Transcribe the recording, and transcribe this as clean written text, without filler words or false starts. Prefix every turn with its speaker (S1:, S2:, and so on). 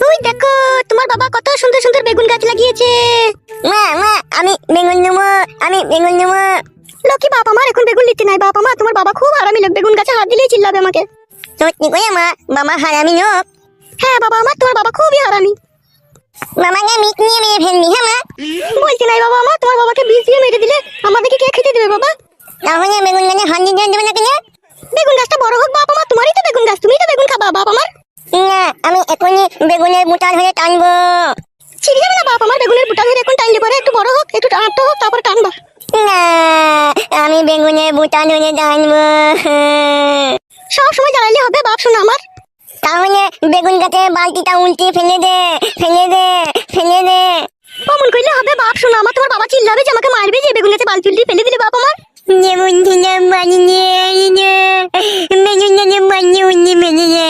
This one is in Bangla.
S1: ওই দেখো তোমার বাবা কত সুন্দর সুন্দর বেগুন গাছ লাগিয়েছে।
S2: মা মা আমি বেগুন নেবো, আমি বেগুন নেবো।
S1: লক্ষ্মী বাপ আমার এখন বেগুন নিতে নাই। বাপ আমার তোমার বাবা খুব আরামি লোক, বেগুন গাছে হাত দিলেই চিল্লাবে আমাকে।
S2: সত্যি করে মা, বাবা হারামি লোক।
S1: হ্যাঁ বাবা আমার, তোমার বাবা খুবই হারামি।
S2: মামাকে মিট নিয়ে মেরে ফেলবি হ্যাঁ মা?
S1: বলছি নাই বাবা আমার, তোমার বাবাকে বিষ দিয়ে মেরে দিলে আমাদেরকে কে খেতে দেবে বাবা?
S2: তাহলে বেগুন গাছে হাত দিতে দেবে না কেন?
S1: বেগুন গাছটা বড় হোক বাপ আমার, তোমারই তো বেগুন গাছ, তুমিই তো বেগুন খাবা বাপ আমার।
S2: না, আমি এখনই বেগুনের বুটা ধরে টানবো।
S1: ছিঁড়ে যাবে না বাপ আমার, বেগুনের বুটা ধরে এখন টানলে পরে একটু বড় হোক, একটু টানতে হোক, তারপর টানবা।
S2: না, আমি বেগুনের বুটা ধরে টানবো।
S1: সব সময় জ্বালাইলে হবে বাপ শোনো আমার।
S2: তাহলে বেগুন গাছে বালতিটা উল্টে ফেলে দে, ফেলে দে, ফেলে দে।
S1: অমন করলে হবে বাপ শোনো আমার, তোমার বাবা চিল্লাবে যে আমাকে মারবে যে বেগুন গাছে বালতি উল্টে ফেলে দিলে বাপ আমার।
S2: যেমন দিলাম বানিয়ে বেগুন গাছে বালতি উল্টে ফেলে দে।